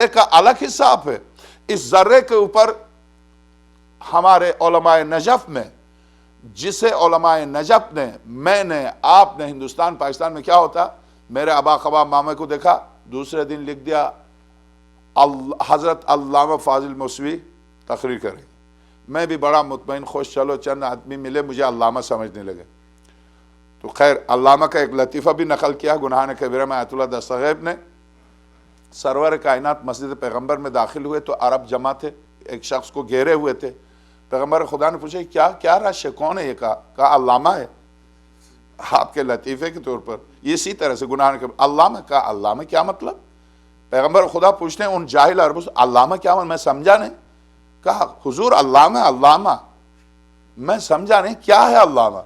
کا الگ حساب ہے. اس ذرے کے اوپر ہمارے علماء نجف میں، جسے علماء نجف نے، میں نے، آپ نے، ہندوستان پاکستان میں کیا ہوتا، میرے ابا خباب مامے کو دیکھا، دوسرے دن لکھ دیا حضرت علامہ فاضل موسوی تقریر کریں. میں بھی بڑا مطمئن خوش، چلو چند آدمی ملے مجھے علامہ سمجھنے لگے. تو خیر علامہ کا ایک لطیفہ بھی نقل کیا گناہان کبیرہ میں آیت اللہ دستغیب نے. سرور کائنات مسجد پیغمبر میں داخل ہوئے تو عرب جمع تھے، ایک شخص کو گھیرے ہوئے تھے. پیغمبر خدا نے پوچھا کیا رش ہے، کون ہے یہ؟ کہا علامہ ہے. آپ کے لطیفے کے طور پر اسی طرح سے گناہان کبیرہ علامہ. کہا علامہ کیا مطلب؟ پیغمبر خدا پوچھتے ہیں ان جاہل عربوں سے علامہ کیا مطلب؟ میں سمجھا نہیں. کہا حضور علامہ میں سمجھا نہیں کیا ہے علامہ.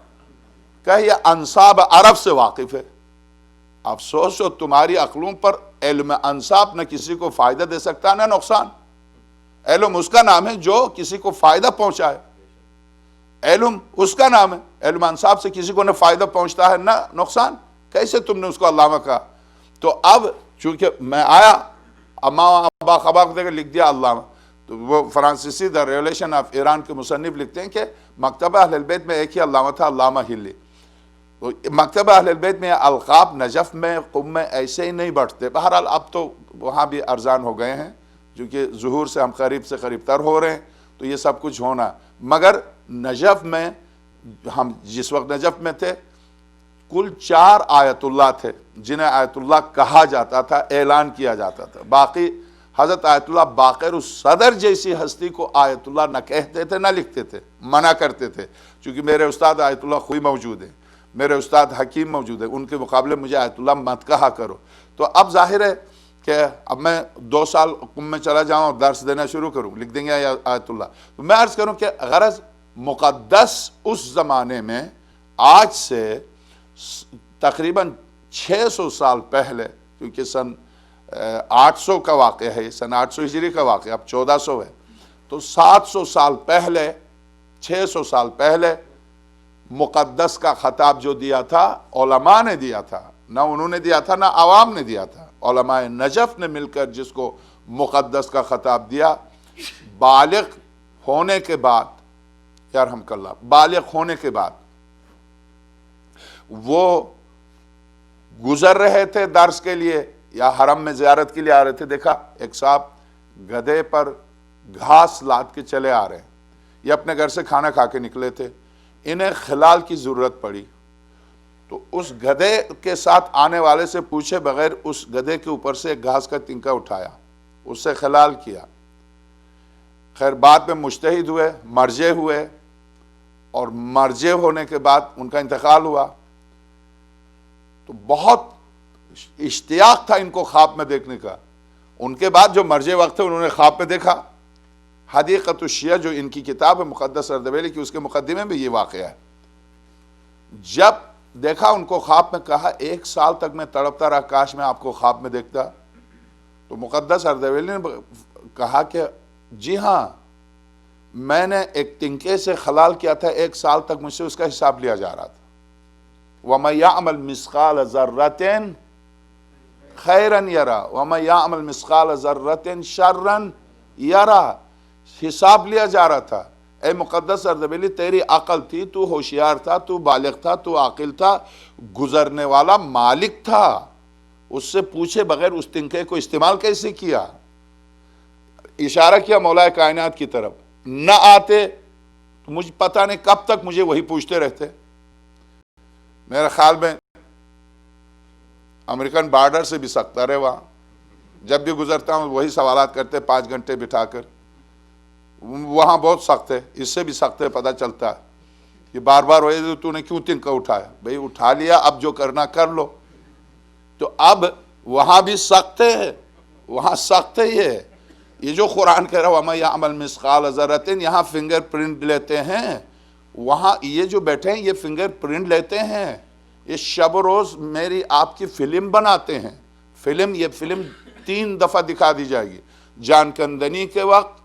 کہا یہ انصاب عرب سے واقف ہے. افسوس ہو تمہاری عقلوں پر، علم انصاب نہ کسی کو فائدہ دے سکتا نہ نقصان. علم اس کا نام ہے جو کسی کو فائدہ پہنچائے، علم اس کا نام ہے. علم انصاب سے کسی کو نہ فائدہ پہنچتا ہے نہ نقصان. کیسے تم نے اس کو علامہ کہا؟ تو اب چونکہ میں آیا ابا خبا کو لکھ دیا علامہ. تو وہ فرانسیسی دا ریولیشن آف ایران کے مصنف لکھتے ہیں کہ مکتبہ اہل البیت میں ایک ہی علامہ تھا، علامہ ہلی. مکتبہ اہل البیت میں القاب نجف میں قم میں ایسے ہی نہیں بڑھتے. بہرحال اب تو وہاں بھی ارزان ہو گئے ہیں، کیونکہ ظہور سے ہم قریب سے قریب تر ہو رہے ہیں تو یہ سب کچھ ہونا. مگر نجف میں، ہم جس وقت نجف میں تھے، کل 4 آیت اللہ تھے جنہیں آیت اللہ کہا جاتا تھا، اعلان کیا جاتا تھا. باقی حضرت آیت اللہ باقر الصدر جیسی ہستی کو آیت اللہ نہ کہتے تھے نہ لکھتے تھے، منع کرتے تھے. چونکہ میرے استاد آیت اللہ خوئی موجود ہیں، میرے استاد حکیم موجود ہیں، ان کے مقابلے مجھے آیت اللہ مت کہا کرو. تو اب ظاہر ہے کہ اب میں 2 سال قم میں چلا جاؤں اور درس دینا شروع کروں، لکھ دیں گے آیت اللہ. تو میں عرض کروں کہ غرض مقدس اس زمانے میں آج سے تقریباً 600 سال پہلے، کیونکہ سن 800 کا واقعہ ہے، سن 800 ہجری کا واقعہ، اب 1400 ہے، تو 700 سال پہلے، 600 سال پہلے مقدس کا خطاب جو دیا تھا علماء نے دیا تھا. نہ انہوں نے دیا تھا نہ عوام نے دیا تھا، علماء نجف نے مل کر جس کو مقدس کا خطاب دیا. بالغ ہونے کے بعد، یرحمک اللہ، بالغ ہونے کے بعد وہ گزر رہے تھے درس کے لیے یا حرم میں زیارت کے لیے آ رہے تھے. دیکھا ایک صاحب گدھے پر گھاس لاد کے چلے آ رہے ہیں. یہ اپنے گھر سے کھانا کھا کے نکلے تھے، انہیں خلال کی ضرورت پڑی تو اس گدھے کے ساتھ آنے والے سے پوچھے بغیر اس گدھے کے اوپر سے ایک گھاس کا تنکا اٹھایا، اس سے خلال کیا. خیر بعد میں مجتہد ہوئے، مرجع ہوئے، اور مرجع ہونے کے بعد ان کا انتقال ہوا. تو بہت اشتیاق تھا ان کو خواب میں دیکھنے کا. ان کے بعد جو مرجع وقت تھے انہوں نے خواب میں دیکھا. حدیقۃ الشیعہ جو ان کی کتاب ہے مقدس اردبیلی کی، اس کے مقدمے میں یہ واقعہ ہے. جب دیکھا ان کو خواب میں، کہا 1 سال تک میں تڑپتا رہا کاش میں آپ کو خواب میں دیکھتا. تو مقدس اردبیلی نے کہا کہ جی ہاں، میں نے ایک تنکے سے خلال کیا تھا، 1 سال تک مجھ سے اس کا حساب لیا جا رہا تھا. وَمَن يَعْمَلْ مِثْقَالَ ذَرَّةٍ خَيْرًا يَرَى وَمَن يَعْمَلْ مِثْقَالَ ذَرَّةٍ شَرًّا يَرَى. حساب لیا جا رہا تھا. اے مقدس اردبیلی، تیری عقل تھی، تو ہوشیار تھا، تو بالغ تھا، تو عاقل تھا، گزرنے والا مالک تھا، اس سے پوچھے بغیر اس تنکے کو استعمال کیسے کیا؟ اشارہ کیا مولا کائنات کی طرف. نہ آتے تو مجھے پتہ نہیں کب تک مجھے وہی پوچھتے رہتے. میرے خیال میں امریکن بارڈر سے بھی سخت رہے. وہاں جب بھی گزرتا ہوں وہی سوالات کرتے 5 گھنٹے بٹھا کر. وہاں بہت سخت ہے، اس سے بھی سخت ہے، پتہ چلتا ہے کہ بار بار ہوئے تو نے کیوں تنکا اٹھایا؟ بھئی اٹھا لیا، اب جو کرنا کر لو. تو اب وہاں بھی سخت ہے، وہاں سخت ہے. یہ جو قرآن کہہ رہا ہے وَمَن يَعْمَلْ مِثْقَالَ ذَرَّةٍ، یہاں فنگر پرنٹ لیتے ہیں. وہاں یہ جو بیٹھے ہیں یہ فنگر پرنٹ لیتے ہیں. یہ شب و روز میری آپ کی فلم بناتے ہیں. یہ فلم 3 دفعہ دکھا دی جائے گی، جان کندنی کے وقت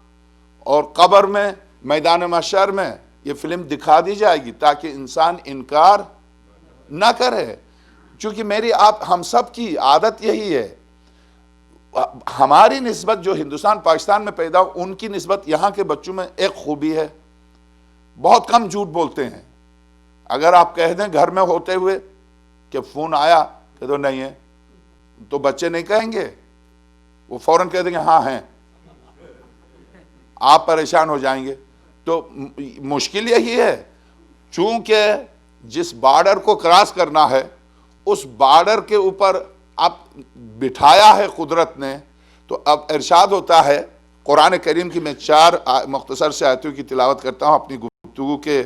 اور قبر میں، میدان محشر میں. یہ فلم دکھا دی جائے گی تاکہ انسان انکار نہ کرے. چونکہ میری آپ ہم سب کی عادت یہی ہے، ہماری نسبت جو ہندوستان پاکستان میں پیدا ہو ان کی نسبت یہاں کے بچوں میں ایک خوبی ہے، بہت کم جھوٹ بولتے ہیں۔ اگر آپ کہہ دیں گھر میں ہوتے ہوئے کہ فون آیا کہ تو نہیں ہے، تو بچے نہیں کہیں گے، وہ فوراً کہہ دیں گے ہاں ہیں، آپ پریشان ہو جائیں گے۔ تو مشکل یہی ہے، چونکہ جس بارڈر کو کراس کرنا ہے اس بارڈر کے اوپر اب بٹھایا ہے قدرت نے، تو اب ارشاد ہوتا ہے قرآن کریم کی، میں 4 مختصر سے آیتوں کی تلاوت کرتا ہوں اپنی گفتگو کے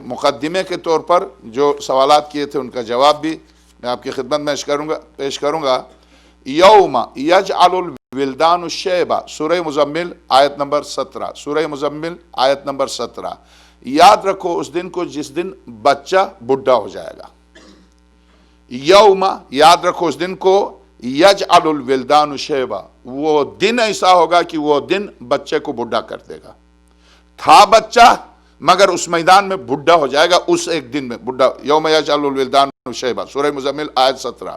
مقدمے کے طور پر۔ جو سوالات کیے تھے ان کا جواب بھی میں آپ کی خدمت میں پیش کروں گا۔ یوم یجعل الولدان الشیبہ، سورہ مزمل آیت نمبر 17، سورہ مزمل آیت نمبر 17۔ یاد رکھو اس دن کو جس دن بچہ بڈھا ہو جائے گا۔ یوم، یاد رکھو اس دن کو، یجعل الولدان شیبہ، وہ دن ایسا ہوگا کہ وہ دن بچے کو بڈھا کر دے گا۔ تھا بچہ مگر اس میدان میں بڈھا ہو جائے گا، اس ایک دن میں بڈھا۔ یوم یجعل الولدان شیبہ، سورہ مزمل آیت 17۔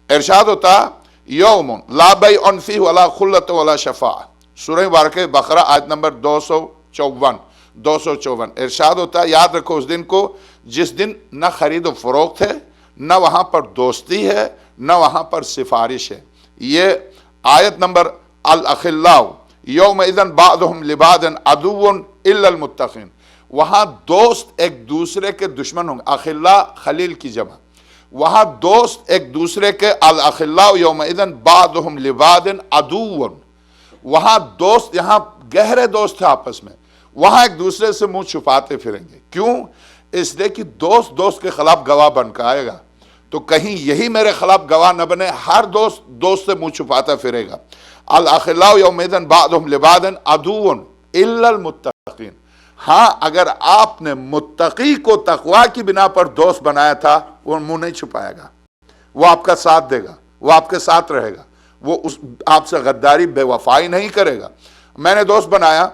ارشاد ہوتا یوم لا بیع فیہ ولا خلۃ ولا شفاعہ، سورہ مبارکہ بقرہ آیت نمبر 254۔ ارشاد ہوتا ہے یاد رکھو اس دن کو جس دن نہ خرید و فروخت ہے، نہ وہاں پر دوستی ہے، نہ وہاں پر سفارش ہے۔ یہ آیت نمبر الاخلاء یومئذ بعضهم لبعض عدو الا المتقین، وہاں دوست ایک دوسرے کے دشمن ہوں گے، اخلاء خلیل کی جمع، وہاں دوست ایک دوسرے کے، الاخلاء یومئذ بعضهم لبعض عدو، وہاں دوست، یہاں گہرے دوست ہیں آپس میں، وہاں ایک دوسرے سے منہ چھپاتے پھریں گے۔ کیوں؟ اس لیے کہ دوست دوست کے خلاف گواہ بن کے آئے گا، تو کہیں یہی میرے خلاف گواہ نہ بنے، ہر دوست دوست سے منہ چھپاتا پھرے گا۔ الاخلاء یومئذ بعضهم لبعض عدو الا المتقین، ہاں اگر آپ نے متقی کو تقوی کی بنا پر دوست بنایا تھا، وہ منہ نہیں چھپائے گا، وہ آپ کا ساتھ دے گا، وہ آپ کے ساتھ رہے گا، وہ آپ سے غداری بے وفائی نہیں کرے گا۔ میں نے دوست بنایا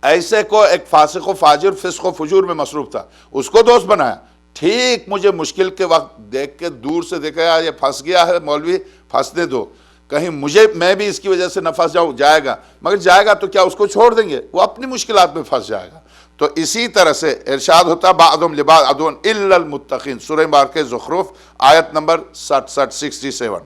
ایسے کو، ایک فاسق و فاجر، فسق و فجور میں مصروف تھا، اس کو دوست بنایا، ٹھیک مجھے مشکل کے وقت دیکھ کے دور سے دیکھا یہ پھنس گیا ہے، مولوی پھنسنے دو، کہیں میں بھی اس کی وجہ سے نہ پھنس جاؤں، جائے گا، مگر جائے گا تو کیا اس کو چھوڑ دیں گے؟ وہ اپنی مشکلات میں پھنس جائے گا۔ تو اسی طرح سے ارشاد ہوتا بعضهم لبعض عدو الا المتقین، سورہ مبارکہ زخرف آیت نمبر 67۔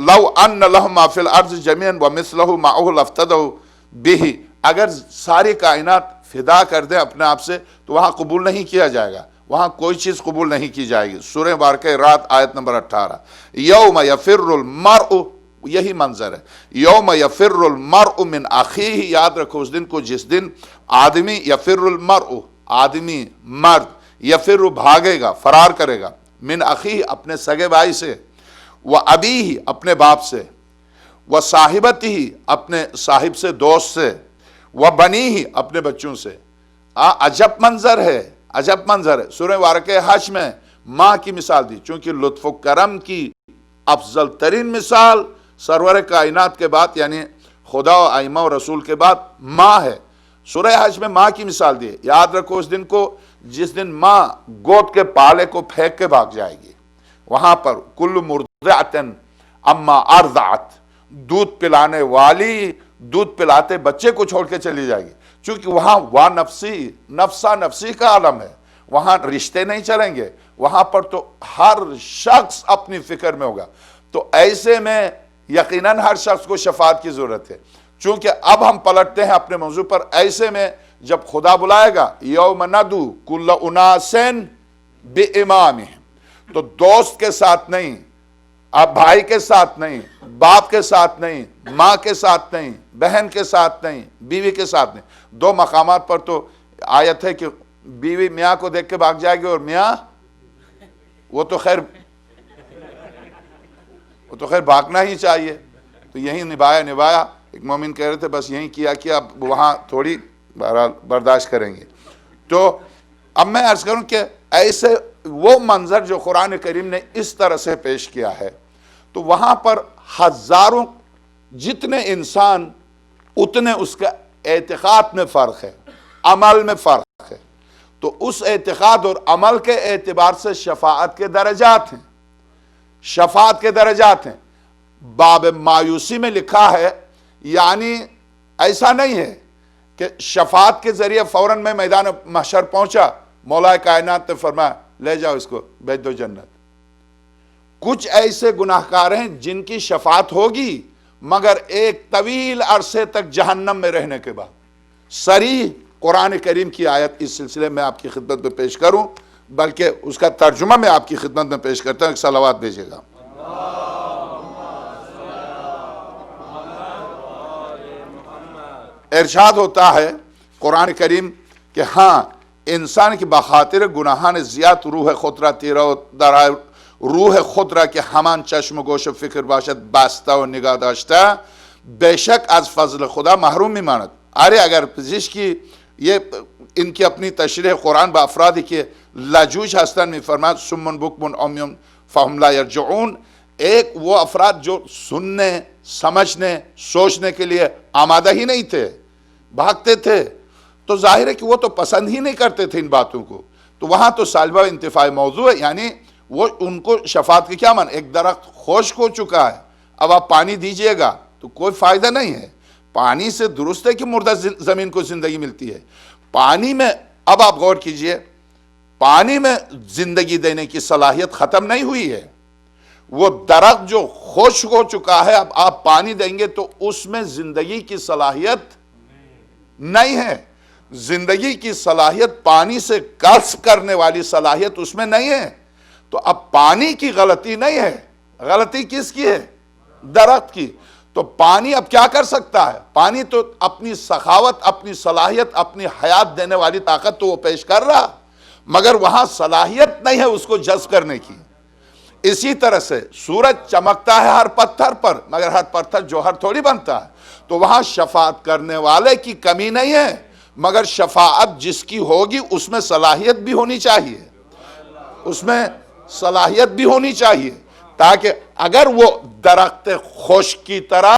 لو ان لهم ما فی الارض جميعا ومثله معه لافتدوا به، اگر ساری کائنات فدا کر دیں اپنے آپ سے تو وہاں قبول نہیں کیا جائے گا، وہاں کوئی چیز قبول نہیں کی جائے گی۔ سورہ مبارکہ رات آیت نمبر 18۔ یوم یفر المرء، یہی منظر ہے، یوم یفر المرء من اخیہ، یاد رکھو اس دن کو جس دن آدمی، یفر المرء آدمی مرد، یفر بھاگے گا، فرار کرے گا، من اخیہ اپنے سگے بھائی سے، و ابیہ اپنے باپ سے، و صاحبتہ اپنے صاحب سے، دوست سے، و بنیہ اپنے بچوں سے۔ عجب منظر ہے، عجب منظر ہے۔ سورہ مبارکہ حج میں ماں کی مثال دی، چونکہ لطف و کرم کی افضل ترین مثال سرور کائنات کے بعد، یعنی خدا و ائمہ و رسول کے بعد ماں ہے۔ سورہ حج میں ماں کی مثال دی، یاد رکھو اس دن کو جس دن ماں گود کے پالے کو پھینک کے بھاگ جائے گی، وہاں پر کل مرضعۃ اما ارضعت، دودھ پلانے والی دودھ پلاتے بچے کو چھوڑ کے چلی جائے گی، چونکہ وہاں وا نفسی، نفسا نفسی کا عالم ہے، وہاں رشتے نہیں چلیں گے، وہاں پر تو ہر شخص اپنی فکر میں ہوگا۔ تو ایسے میں یقیناً ہر شخص کو شفاعت کی ضرورت ہے، چونکہ اب ہم پلٹتے ہیں اپنے موضوع پر۔ ایسے میں جب خدا بلائے گا یوم ندعو کل اناس بامامہم، تو دوست کے ساتھ نہیں، اب بھائی کے ساتھ نہیں، باپ کے ساتھ نہیں، ماں کے ساتھ نہیں، بہن کے ساتھ نہیں، بیوی کے ساتھ نہیں۔ 2 مقامات پر تو آیت ہے کہ بیوی میاں کو دیکھ کے بھاگ جائے گی، اور میاں وہ تو خیر بھاگنا ہی چاہیے، تو یہی نبایا۔ ایک مومن کہہ رہے تھے بس یہی کیا اب وہاں تھوڑی برداشت کریں گے۔ تو اب میں عرض کروں کہ ایسے وہ منظر جو قرآن کریم نے اس طرح سے پیش کیا ہے، تو وہاں پر ہزاروں جتنے انسان اتنے اس کا اعتقاد میں فرق ہے، عمل میں فرق ہے، تو اس اعتقاد اور عمل کے اعتبار سے شفاعت کے درجات ہیں، شفاعت کے درجات ہیں۔ باب مایوسی میں لکھا ہے، یعنی ایسا نہیں ہے کہ شفاعت کے ذریعے فوراً میں میدان محشر پہنچا، مولا کائنات نے فرمایا لے جاؤ اس کو بھیج دو جنت۔ کچھ ایسے گناہگار ہیں جن کی شفاعت ہوگی مگر ایک طویل عرصے تک جہنم میں رہنے کے بعد۔ صریح قرآن کریم کی آیت اس سلسلے میں آپ کی خدمت میں پیش کروں، بلکہ اس کا ترجمہ میں آپ کی خدمت میں پیش کرتا ہوں، ایک صلوات بھیجے گا۔ ارشاد ہوتا ہے قرآن کریم کہ ہاں انسان کی بخاطر گناہان زیاد روح خود را تیرا و درائے روح خود را کہ ہمان چشم و گوش و فکر باشد بستہ و نگاه داشته بے شک از فضل خدا محروم میماند۔ ارے اگر پزشکی یہ ان کی اپنی تشریح قرآن با افرادی کہ لاجوج ہستن میں فرماد سمن بکمن عمیون فهم لا یرجعون، ایک وہ افراد جو سننے سمجھنے سوچنے کے لیے آمادہ ہی نہیں تھے، بھاگتے تھے، تو ظاہر ہے کہ وہ تو پسند ہی نہیں کرتے تھے ان باتوں کو، تو وہاں تو سالبہ انتفاع موضوع ہے، یعنی وہ ان کو شفاعت کی کیا من، ایک درخت خشک ہو چکا ہے، اب آپ پانی دیجئے گا تو کوئی فائدہ نہیں ہے۔ پانی سے درست ہے کہ مردہ زمین کو زندگی ملتی ہے، پانی میں اب آپ غور کیجئے، پانی میں زندگی دینے کی صلاحیت ختم نہیں ہوئی ہے، وہ درخت جو خشک ہو چکا ہے اب آپ پانی دیں گے تو اس میں زندگی کی صلاحیت نہیں ہے، زندگی کی صلاحیت پانی سے کسب کرنے والی صلاحیت اس میں نہیں ہے، تو اب پانی کی غلطی نہیں ہے، غلطی کس کی ہے؟ درخت کی۔ تو پانی اب کیا کر سکتا ہے؟ پانی تو اپنی سخاوت، اپنی صلاحیت، اپنی حیات دینے والی طاقت تو وہ پیش کر رہا، مگر وہاں صلاحیت نہیں ہے اس کو جذب کرنے کی۔ اسی طرح سے سورج چمکتا ہے ہر پتھر پر، مگر ہر پتھر جوہر تھوڑی بنتا ہے، تو وہاں شفاعت کرنے والے کی کمی نہیں ہے، مگر شفاعت جس کی ہوگی اس میں صلاحیت بھی ہونی چاہیے، اس میں صلاحیت بھی ہونی چاہیے، تاکہ اگر وہ درخت خشک کی طرح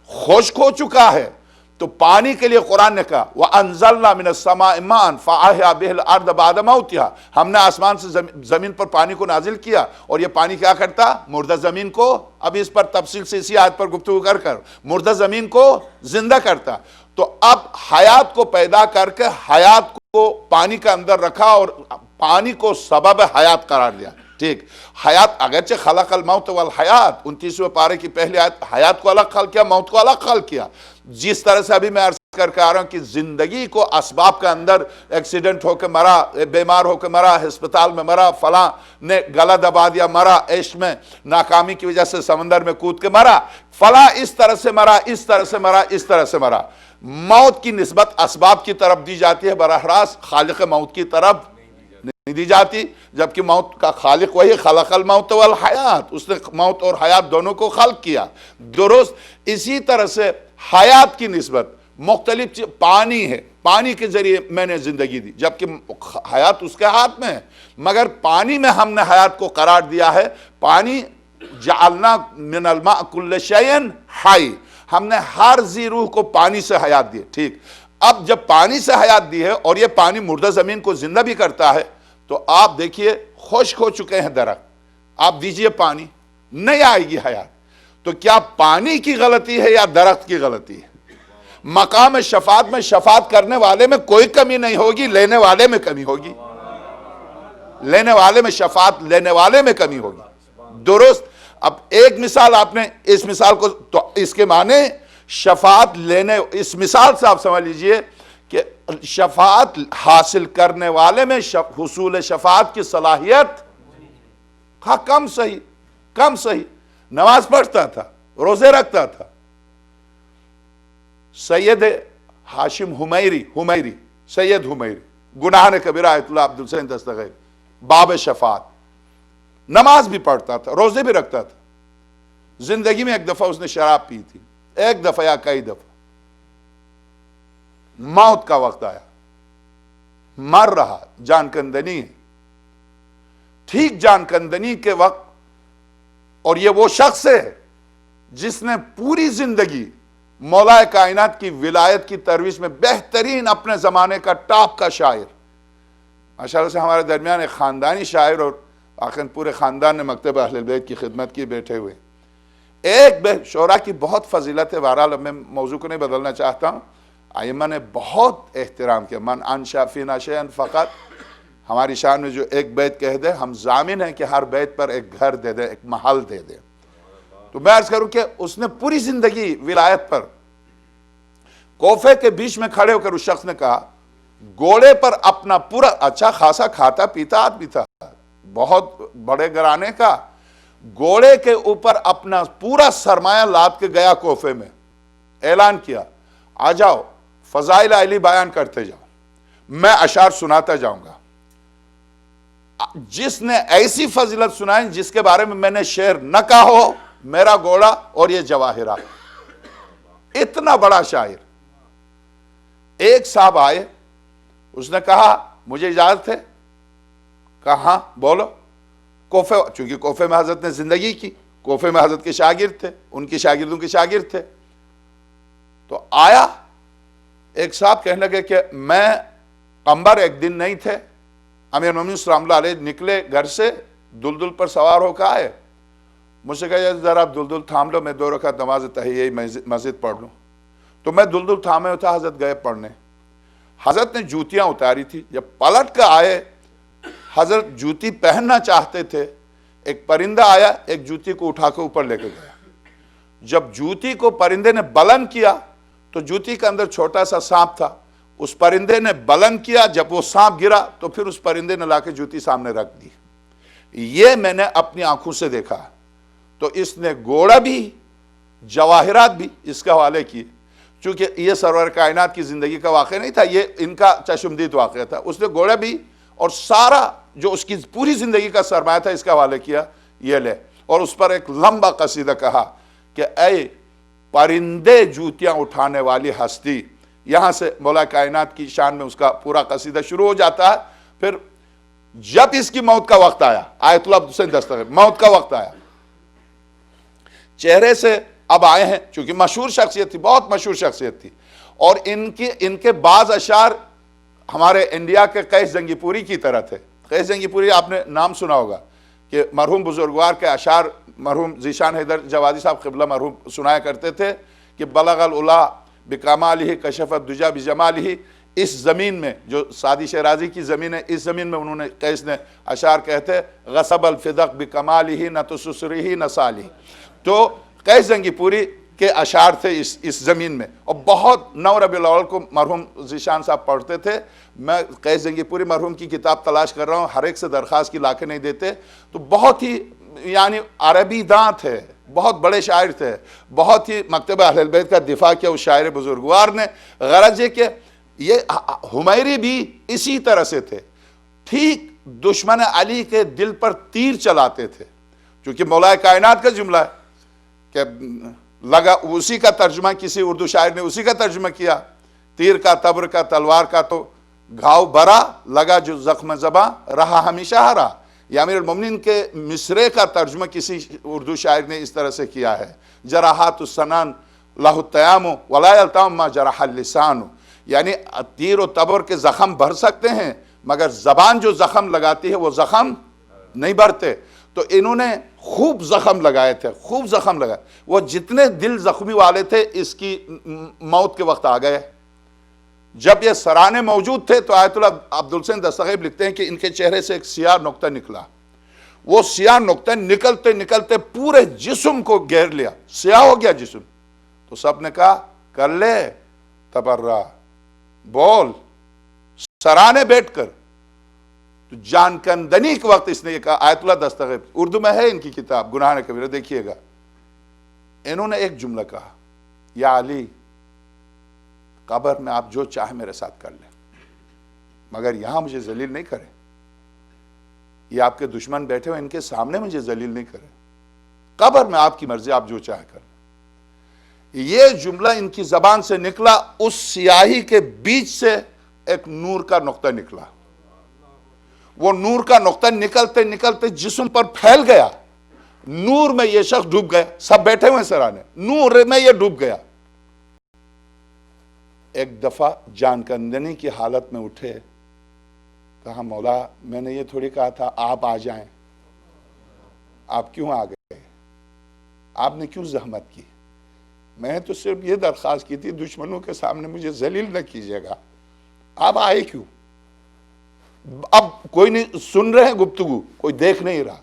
خشک ہو چکا ہے تو پانی کے لیے قرآن نے کہا وَأَنزَلْنَا مِنَ السَّمَاءِ مَاءً فَأَحْيَا بِهِ الْأَرْضَ بَعْدَ مَوْتِهَا، ہم نے آسمان سے زمین پر پانی کو نازل کیا، اور یہ پانی کیا کرتا؟ مردہ زمین کو، اب اس پر تفصیل سے اسی آیت پر گفتگو کر مردہ زمین کو زندہ کرتا۔ تو اب حیات کو پیدا کر کے حیات کو پانی کے اندر رکھا اور پانی کو سبب حیات قرار دیا۔ ٹھیک، حیات اگرچہ خلق الموت والحیات 29ویں پارے کی پہلی آیت، حیات کو الگ خلق کیا، موت کو الگ خلق کیا۔ جس طرح سے ابھی میں عرض کر کے آ رہا ہوں کہ زندگی کو اسباب کے اندر ایکسیڈنٹ ہو کے مرا، بیمار ہو کے مرا، ہسپتال میں مرا، فلاں نے گلا دبا دیا مرا، عشق میں ناکامی کی وجہ سے سمندر میں کود کے مرا، فلاں اس طرح سے مرا، اس طرح سے مرا، اس طرح سے مرا۔ موت کی نسبت اسباب کی طرف دی جاتی ہے، براہ راست خالق موت کی طرف نہیں دی جاتی، جبکہ موت کا خالق وہی خلق الموت والحیات، اس نے موت اور حیات دونوں کو خلق کیا، درست۔ اسی طرح سے حیات کی نسبت مختلف پانی ہے، پانی کے ذریعے میں نے زندگی دی، جبکہ حیات اس کے ہاتھ میں ہے، مگر پانی میں ہم نے حیات کو قرار دیا ہے۔ پانی جعلنا من الماء کل شیء حی، ہم نے ہر ذی روح کو پانی سے حیات دی۔ ٹھیک، اب جب پانی سے حیات دی ہے اور یہ پانی مردہ زمین کو زندہ بھی کرتا ہے، تو آپ دیکھیے خشک ہو چکے ہیں درخت، آپ دیجئے پانی، نہیں آئے گی حیات۔ تو کیا پانی کی غلطی ہے یا درخت کی غلطی ہے؟ مقام شفاعت میں شفاعت کرنے والے میں کوئی کمی نہیں ہوگی، لینے والے میں کمی ہوگی، لینے والے میں شفاعت لینے والے میں کمی ہوگی، درست۔ اب ایک مثال آپ نے اس مثال کو، تو اس کے معنی شفاعت لینے، اس مثال سے آپ سمجھ لیجئے کہ شفاعت حاصل کرنے والے میں حصول شفاعت کی صلاحیت ہاں کم صحیح، کم صحیح، نماز پڑھتا تھا، روزے رکھتا تھا، سید ہاشم حمیری، سید حمیری، گناہ کبیرہ آیت اللہ عبدالحسین دستگیر، باب شفاعت، نماز بھی پڑھتا تھا، روزے بھی رکھتا تھا، زندگی میں ایک دفعہ اس نے شراب پی تھی، ایک دفعہ یا کئی دفعہ، موت کا وقت آیا، مر رہا، جان کندنی ہے، ٹھیک جان کندنی کے وقت، اور یہ وہ شخص ہے جس نے پوری زندگی مولا کائنات کی ولایت کی ترویج میں بہترین اپنے زمانے کا ٹاپ کا شاعر، ماشاءاللہ سے ہمارے درمیان ایک خاندانی شاعر، اور آخر پورے خاندان نے مکتب اہل بیت کی خدمت کی بیٹھے ہوئے، ایک بے شعرا کی بہت فضیلت ہے، بہرحال میں موضوع کو نہیں بدلنا چاہتا ہوں. ائمہ نے بہت احترام کیا. من انشا فینا شیئا فقط، ہماری شان میں جو ایک بیت کہہ دے ہم ضامن ہیں کہ ہر بیت پر ایک گھر دے دے، ایک محل دے دے. تو میں عرض کروں کہ اس نے پوری زندگی ولایت پر کوفے کے بیچ میں کھڑے ہو کر اس شخص نے کہا گھوڑے پر اپنا پورا، اچھا خاصا کھاتا پیتا آدمی تھا، بہت بڑے گھرانے کا، گھوڑے کے اوپر اپنا پورا سرمایہ لاد کے گیا کوفے میں. اعلان کیا آ جاؤ فضائل علی بیان کرتے جاؤ، میں اشعار سناتا جاؤں گا. جس نے ایسی فضیلت سنائی جس کے بارے میں نے شعر نہ کہا ہو، میرا گھوڑا اور یہ جواہرات. اتنا بڑا شاعر. ایک صاحب آئے، اس نے کہا مجھے اجازت ہے. کہا بولو. کوفے، چونکہ کوفے میں حضرت نے زندگی کی، کوفے میں حضرت کے شاگرد تھے، ان کے شاگردوں کے شاگرد تھے. تو آیا ایک صاحب کہنے لگے کہ میں قمبر ایک دن نہیں تھے، امیر المومنین سلام اللہ علیہ نکلے گھر سے، دلدل پر سوار ہو کے آئے. مجھ سے کہا ذرا آپ دلدل تھام لو، میں 2 رکعت نماز تحیہ مسجد پڑھ لوں. تو میں دلدل تھامے ہوتا، حضرت گئے پڑھنے. حضرت نے جوتیاں اتاری تھی. جب پلٹ کر آئے، حضرت جوتی پہننا چاہتے تھے، ایک پرندہ آیا، ایک جوتی کو اٹھا کے اوپر لے کے گیا. جب جوتی کو پرندے نے بلند کیا تو جوتی کے اندر چھوٹا سا سانپ تھا. اس پرندے نے بلند کیا، جب وہ سانپ گرا تو پھر اس پرندے نے لا کے جوتی سامنے رکھ دی. یہ میں نے اپنی آنکھوں سے دیکھا. تو اس نے گھوڑا بھی جواہرات بھی اس کے حوالے کیے. چونکہ یہ سرور کائنات کی زندگی کا واقعہ نہیں تھا، یہ ان کا چشمدید واقعہ تھا. اس نے گھوڑا بھی اور سارا جو اس کی پوری زندگی کا سرمایہ تھا اس کے حوالے کیا، یہ لے. اور اس پر ایک لمبا قصیدہ کہا کہ اے پرندے جوتیاں اٹھانے والی ہستی. یہاں سے مولا کائنات کی شان میں اس کا پورا قصیدہ شروع ہو جاتا ہے. پھر جب اس کی موت کا وقت آیا، آیت اللہ عبدالحسین دستگیر، موت کا وقت آیا، چہرے سے اب آئے ہیں، چونکہ مشہور شخصیت تھی، بہت مشہور شخصیت تھی. اور ان کے بعض اشعار ہمارے انڈیا کے قیس جنگی پوری کی طرح تھے. قیس جنگی پوری آپ نے نام سنا ہوگا کہ مرحوم بزرگوار کے اشعار مرحوم ذیشان حیدر جوادی صاحب قبلہ مرحوم سنایا کرتے تھے کہ بلغ العلا بکمالہ کشف الدجا بجمالہ. اس زمین میں جو سعدی شیرازی کی زمین ہے، اس زمین میں انہوں نے قیس نے اشعار کہتے غصب الفدق بکمالہ نہ تسسرہ نہ صالح. تو قیس جنگی پوری کے اشعار تھے اس زمین میں. اور بہت 9 ربیع الاول کو مرحوم ذیشان صاحب پڑھتے تھے. میں قیس جنگی پوری مرحوم کی کتاب تلاش کر رہا ہوں، ہر ایک سے درخواست کی لا کے نہیں دیتے. تو بہت ہی یعنی عربی داں تھے، بہت بڑے شاعر تھے، بہت ہی مکتبہ اہل بیت کا دفاع کیا اس شاعر بزرگوار نے. غرض یہ کہ یہ حمیری بھی اسی طرح سے تھے، ٹھیک دشمن علی کے دل پر تیر چلاتے تھے. چونکہ مولا کائنات کا جملہ ہے کہ لگا، اسی کا ترجمہ کسی اردو شاعر نے اسی کا ترجمہ کیا، تیر کا تبر کا تلوار کا تو گھاؤ بھرا، لگا جو زخم زباں رہا ہمیشہ ہرا. یا امیر المومنین کے مصرے کا ترجمہ کسی اردو شاعر نے اس طرح سے کیا ہے، جراحات السنان لہ التیام ولا یلتام ما جرح اللسان. یعنی تیر و تبر کے زخم بھر سکتے ہیں مگر زبان جو زخم لگاتی ہے وہ زخم نہیں بھرتے. تو انہوں نے خوب زخم لگائے تھے، خوب زخم لگائے. وہ جتنے دل زخمی والے تھے اس کی موت کے وقت آ گئے. جب یہ سرانے موجود تھے تو آیت اللہ عبدالحسین دستغیب لکھتے ہیں کہ ان کے چہرے سے ایک سیاہ نقطہ نکلا. وہ سیاہ نقطہ نکلتے نکلتے پورے جسم کو گھیر لیا، سیاہ ہو گیا جسم. تو سب نے کہا کر لے تبرہ، بول. سرانے بیٹھ کر تو جان کندنی کے وقت اس نے یہ کہا. آیت اللہ دستغیب اردو میں ہے ان کی کتاب گناہ کبیرہ، دیکھیے گا. انہوں نے ایک جملہ کہا، یا علی قبر میں آپ جو چاہے میرے ساتھ کر لیں مگر یہاں مجھے ذلیل نہیں کریں. یہ آپ کے دشمن بیٹھے ہوئے، ان کے سامنے مجھے ذلیل نہیں کریں. قبر میں آپ کی مرضی، آپ جو چاہے کر لیں. یہ جملہ ان کی زبان سے نکلا، اس سیاہی کے بیچ سے ایک نور کا نقطہ نکلا. وہ نور کا نقطہ نکلتے نکلتے جسم پر پھیل گیا. نور میں یہ شخص ڈوب گیا. سب بیٹھے ہوئے سرانے، نور میں یہ ڈوب گیا. ایک دفعہ جان کندنی کی حالت میں اٹھے، کہا مولا میں نے یہ تھوڑی کہا تھا آپ آ جائیں، آپ کیوں آ گئے؟ آپ نے کیوں زحمت کی؟ میں تو صرف یہ درخواست کی تھی دشمنوں کے سامنے مجھے ذلیل نہ کیجیے گا، آپ آئے کیوں؟ اب کوئی نہیں سن رہے ہیں گفتگو، کوئی دیکھ نہیں رہا،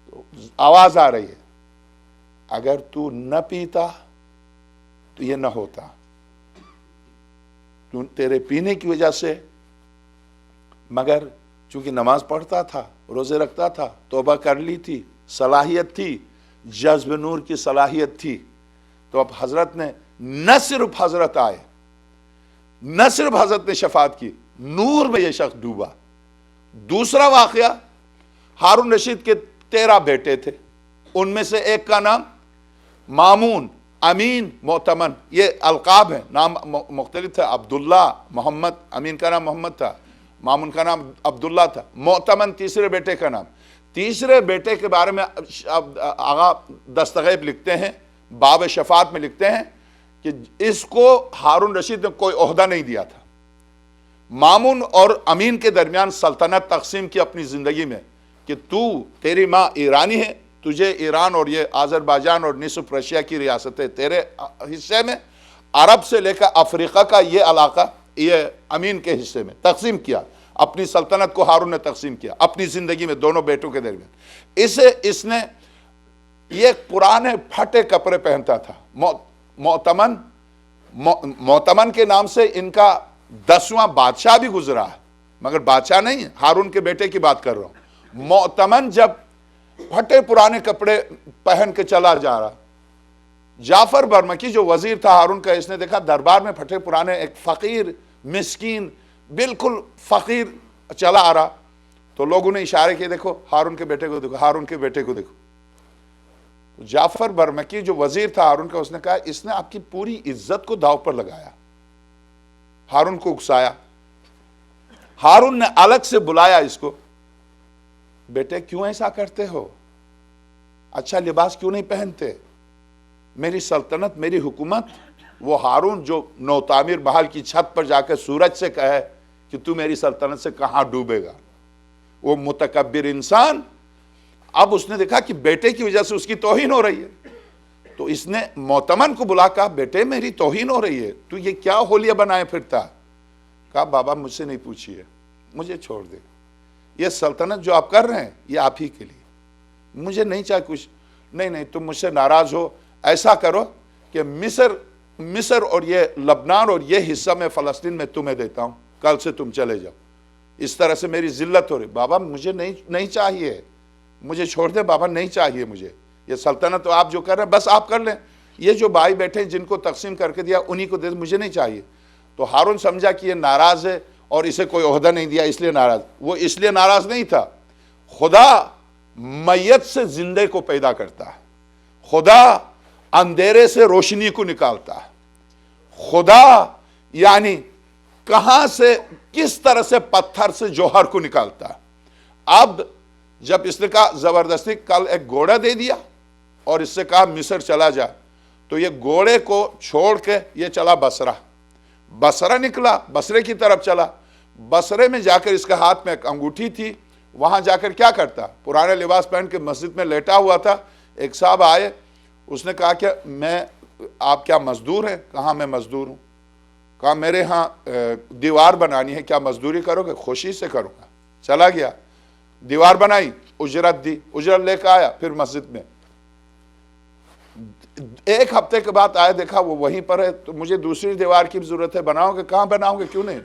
تو آواز آ رہی ہے اگر تو نہ پیتا تو یہ نہ ہوتا، تیرے پینے کی وجہ سے، مگر چونکہ نماز پڑھتا تھا، روزے رکھتا تھا، توبہ کر لی تھی، صلاحیت تھی، جذب نور کی صلاحیت تھی، تو اب حضرت نے نہ صرف حضرت آئے، نہ صرف حضرت نے شفاعت کی، نور میں یہ شخص ڈوبا۔ دوسرا واقعہ، ہارون رشید کے 13 بیٹے تھے، ان میں سے ایک کا نام مامون، امین، معتمن، یہ القاب ہیں، نام مختلف تھا، عبداللہ، محمد، امین کا نام محمد تھا، مامون کا نام عبداللہ تھا، معتمن تیسرے بیٹے کا نام۔ تیسرے بیٹے کے بارے میں آغا دستغیب لکھتے ہیں، باب شفاعت میں لکھتے ہیں کہ اس کو ہارون رشید نے کوئی عہدہ نہیں دیا تھا۔ مامون اور امین کے درمیان سلطنت تقسیم کی اپنی زندگی میں کہ تیری ماں ایرانی ہے، تجھے ایران اور یہ آذربائیجان اور نصف رشیا کی ریاستیں تیرے حصے میں، عرب سے لے کر افریقہ کا یہ علاقہ یہ امین کے حصے میں تقسیم کیا، اپنی سلطنت کو ہارون نے تقسیم کیا اپنی زندگی میں دونوں بیٹوں کے درمیان۔ اس نے یہ پرانے پھٹے کپڑے پہنتا تھا، معتمن کے نام سے ان کا 10واں بادشاہ بھی گزرا ہے، مگر بادشاہ نہیں ہے، ہارون کے بیٹے کی بات کر رہا ہوں۔ معتمن جب پھٹے پرانے کپڑے پہن کے چلا جا رہا، جعفر برمکی جو وزیر تھا ہارون کا، اس نے دیکھا دربار میں پھٹے پرانے ایک فقیر مسکین بالکل فقیر چلا آ رہا، تو لوگوں نے اشارے کیے دیکھو ہارون کے بیٹے کو دیکھو، ہارون کے بیٹے کو دیکھو۔ جعفر برمکی جو وزیر تھا ہارون کا، اس نے کہا اس نے آپ کی پوری عزت کو داؤ پر لگایا، ہارون کو اکسایا۔ ہارون نے الگ سے بلایا اس کو، بیٹے کیوں ایسا کرتے ہو؟ اچھا لباس کیوں نہیں پہنتے؟ میری سلطنت، میری حکومت۔ وہ ہارون جو نو تعمیر محل کی چھت پر جا کے سورج سے کہے کہ تو میری سلطنت سے کہاں ڈوبے گا، وہ متکبر انسان، اب اس نے دیکھا کہ بیٹے کی وجہ سے اس کی توہین ہو رہی ہے، تو اس نے معتمن کو بلا کہا بیٹے میری توہین ہو رہی ہے، تو یہ کیا ہولیہ بنائے پھرتا؟ کہا بابا مجھ سے نہیں پوچھیے، مجھے چھوڑ دے، یہ سلطنت جو آپ کر رہے ہیں یہ آپ ہی کے لیے، مجھے نہیں چاہے کچھ، نہیں تم مجھ سے ناراض ہو، ایسا کرو کہ مصر اور یہ لبنان اور یہ حصہ میں فلسطین میں تمہیں دیتا ہوں، کل سے تم چلے جاؤ، اس طرح سے میری ذلت ہو رہی۔ بابا مجھے نہیں چاہیے، مجھے چھوڑ دے بابا، نہیں چاہیے مجھے، یہ سلطنت تو آپ جو کر رہے ہیں بس آپ کر لیں، یہ جو بھائی بیٹھے جن کو تقسیم کر کے دیا انہی کو دے، مجھے نہیں چاہیے۔ تو ہارون سمجھا کہ یہ ناراض ہے اور اسے کوئی عہدہ نہیں دیا اس لیے ناراض۔ وہ اس لیے ناراض نہیں تھا، خدا میت سے زندے کو پیدا کرتا ہے، خدا اندھیرے سے روشنی کو نکالتا ہے، خدا یعنی کہاں سے کس طرح سے پتھر سے جوہر کو نکالتا ہے۔ اب جب اس نے کہا زبردستی کل ایک گھوڑا دے دیا اور اس سے کہا مصر چلا جا، تو یہ گھوڑے کو چھوڑ کے یہ چلا بصرہ نکلا، بصرے کی طرف چلا۔ بصرے میں جا کر اس کے ہاتھ میں ایک انگوٹھی تھی، وہاں جا کر کیا کرتا؟ پرانے لباس پہن کے مسجد میں لیٹا ہوا تھا، ایک صاحب آئے، اس نے کہا کہ آپ کیا مزدور ہیں؟ کہاں میں مزدور ہوں۔ کہا میرے ہاں دیوار بنانی ہے، کیا مزدوری کرو گے؟ خوشی سے کروں گا۔ چلا گیا، دیوار بنائی، اجرت دی، اجرت لے کے آیا، پھر مسجد میں ایک ہفتے کے بعد آیا، دیکھا وہ وہیں پر ہے، تو مجھے دوسری دیوار کی ضرورت ہے، بناؤ گے؟ کہاں بناؤ گے؟ کیوں نہیں،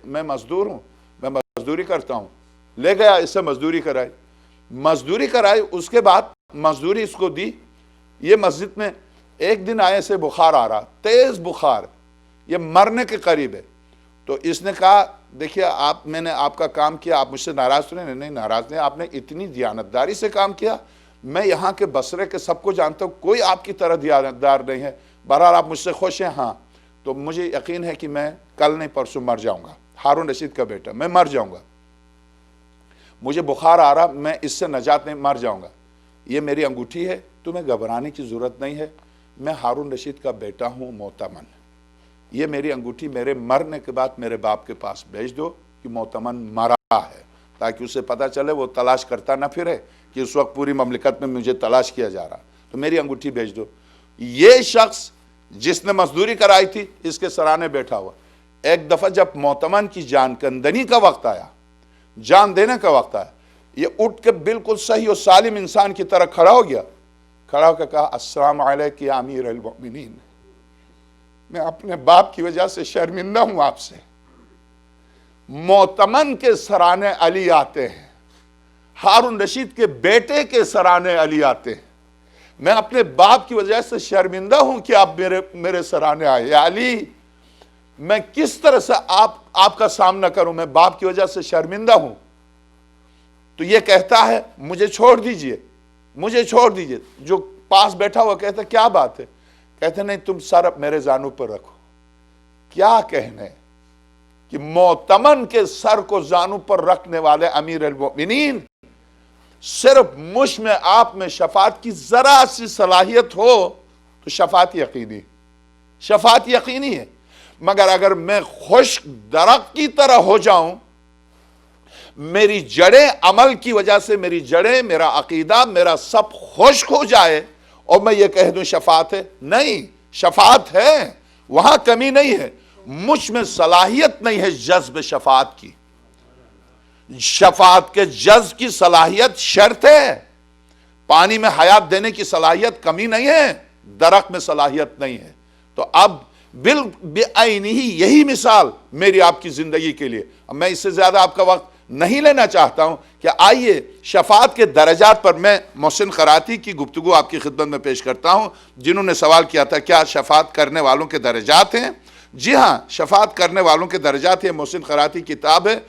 میں مزدور ہوں، میں مزدوری کرتا ہوں۔ لے گیا، اس سے مزدوری کرائی، اس کے بعد مزدوری اس کو دی۔ یہ مسجد میں ایک دن آئے سے بخار آ رہا، تیز بخار، یہ مرنے کے قریب ہے، تو اس نے کہا دیکھیے میں نے آپ کا کام کیا، آپ مجھ سے ناراض تو نہیں ناراض نہیں، آپ نے اتنی دیانتداری سے کام کیا، میں یہاں کے بصرے کے سب کو جانتا ہوں، کوئی آپ کی طرح دیانتدار نہیں ہے، بہرحال آپ مجھ سے خوش ہیں؟ ہاں، تو مجھے یقین ہے کہ میں کل نہیں پرسوں مر جاؤں گا، ہارون رشید کا بیٹا، میں مر جاؤں گا، مجھے بخار آ رہا، میں اس سے نجات نہیں، مر جاؤں گا، یہ میری انگوٹھی ہے، تمہیں گھبرانے کی ضرورت نہیں ہے، میں ہارون رشید کا بیٹا ہوں معتمن، یہ میری انگوٹھی میرے مرنے کے بعد میرے باپ کے پاس بھیج دو کہ معتمن مرا ہے، تاکہ اسے پتہ چلے وہ تلاش کرتا نہ پھرے کہ اس وقت پوری مملکت میں مجھے تلاش کیا جا رہا۔ تو میری انگوٹھی بھیج دو۔ یہ شخص جس نے مزدوری کرائی تھی اس کے سرانے بیٹھا ہوا، ایک دفعہ جب معتمن کی جان کندنی کا وقت آیا، جان دینے کا وقت آیا، یہ اٹھ کے بالکل صحیح و سالم انسان کی طرح کھڑا ہو گیا، کھڑا ہو کے کہا السلام علیک یا امیر المؤمنین، میں اپنے باپ کی وجہ سے شرمندہ ہوں آپ سے۔ معتمن کے سرانے علی آتے ہیں، ہارون رشید کے بیٹے کے سرانے علی آتے ہیں، میں اپنے باپ کی وجہ سے شرمندہ ہوں کہ آپ میرے سرانے آئے۔ یا علی، میں کس طرح سے آپ کا سامنا کروں، میں باپ کی وجہ سے شرمندہ ہوں۔ تو یہ کہتا ہے مجھے چھوڑ دیجئے، مجھے چھوڑ دیجئے۔ جو پاس بیٹھا ہوا کہتا ہے کیا بات ہے؟ کہتے نہیں تم سر میرے زانو پر رکھو۔ کیا کہنے کہ معتمن کے سر کو زانو پر رکھنے والے امیر المؤمنین، صرف مجھ میں آپ میں شفاعت کی ذرا سی صلاحیت ہو تو شفاعت یقینی، شفاعت یقینی ہے۔ مگر اگر میں خشک درخت کی طرح ہو جاؤں، میری جڑیں عمل کی وجہ سے، میری جڑیں، میرا عقیدہ، میرا سب خشک ہو جائے اور میں یہ کہہ دوں شفاعت ہے، نہیں، شفاعت ہے، وہاں کمی نہیں ہے، مجھ میں صلاحیت نہیں ہے جذب شفاعت کی۔ شفاعت کے جذب کی صلاحیت شرط ہے، پانی میں حیات دینے کی صلاحیت کمی نہیں ہے، درخت میں صلاحیت نہیں ہے۔ تو اب بعینہ یہی مثال میری آپ کی زندگی کے لیے۔ اب میں اس سے زیادہ آپ کا وقت نہیں لینا چاہتا ہوں کہ آئیے شفاعت کے درجات پر میں محسن خراتی کی گفتگو آپ کی خدمت میں پیش کرتا ہوں، جنہوں نے سوال کیا تھا کیا شفاعت کرنے والوں کے درجات ہیں؟ جی ہاں، شفاعت کرنے والوں کے درجات ہیں۔ محسن خراتی کتاب ہے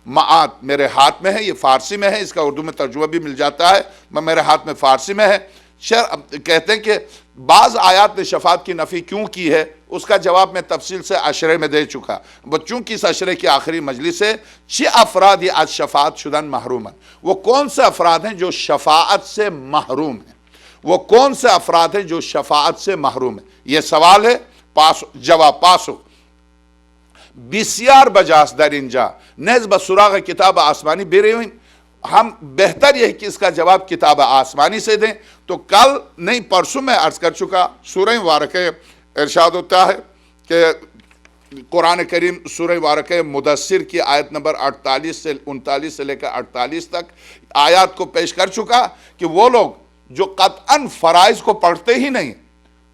معاد میرے ہاتھ میں ہے، یہ فارسی میں ہے، اس کا اردو میں ترجمہ بھی مل جاتا ہے، میرے ہاتھ میں فارسی میں ہے۔ کہتے ہیں کہ بعض آیات نے شفاعت کی نفی کیوں کی ہے، اس کا جواب میں تفصیل سے عشرے میں دے چکا۔ بچوں کی اس عشرے کی آخری مجلس ہے، 6 افراد از شفاعت شدن محرومن۔ وہ کون سے افراد ہیں جو شفاعت سے محروم ہیں؟ وہ کون سے افراد ہیں جو شفاعت سے محروم ہیں؟ یہ سوال ہے، جواب پاسخ بسیار بجاس در اینجا نیز بسراغ کتاب آسمانی برویم۔ ہم بہتر یہ کہ اس کا جواب کتاب آسمانی سے دیں۔ تو کل نہیں پرسوں میں عرض کر چکا، سورہ مبارکہ ارشاد ہوتا ہے کہ قرآن کریم سورہ مبارکہ مدثر کی آیت نمبر 48 سے 39 سے لے کر 48 تک آیات کو پیش کر چکا کہ وہ لوگ جو قطعاً فرائض کو پڑھتے ہی نہیں،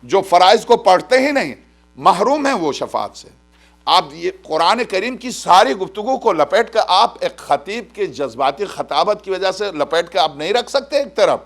جو فرائض کو پڑھتے ہی نہیں، محروم ہیں وہ شفاعت سے۔ آپ یہ قرآن کریم کی ساری گفتگو کو لپیٹ کر آپ ایک خطیب کے جذباتی خطابت کی وجہ سے لپیٹ کر آپ نہیں رکھ سکتے ایک طرف۔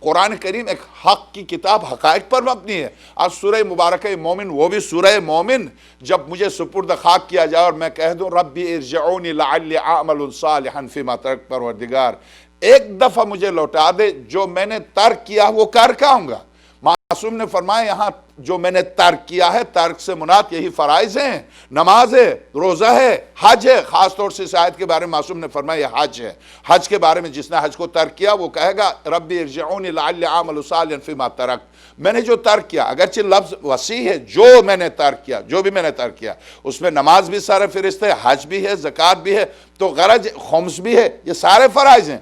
قرآن کریم ایک حق کی کتاب، حقائق پر مبنی ہے۔ آج سورہ مبارکہ مومن، وہ بھی سورہ مومن، جب مجھے سپرد خاک کیا جائے اور میں کہہ دوں ربی ارجعونی لعلی اعمل صالحا فیما ترکت، پروردگار ایک دفعہ مجھے لوٹا دے، جو میں نے ترک کیا وہ کر کے آؤں گا۔ معصوم نے فرمایا یہاں جو میں نے ترک کیا ہے، ترک سے مراد یہی فرائض ہیں، نماز ہے، روزہ ہے، حج ہے۔ خاص طور سے اس آیت کے بارے میں معصوم نے فرمایا یہ حج ہے۔ حج کے بارے میں جس نے حج کو ترک کیا وہ کہے گا ربی ارجعونی لعلی اعمل صالحا فیما ترکت، میں نے جو ترک کیا، اگرچہ لفظ وسیع ہے، جو میں نے ترک کیا، جو بھی میں نے ترک کیا، اس میں نماز بھی سارے فہرست ہے، حج بھی ہے، زکوٰۃ بھی ہے، تو غرض خمس بھی ہے، یہ سارے فرائض ہیں۔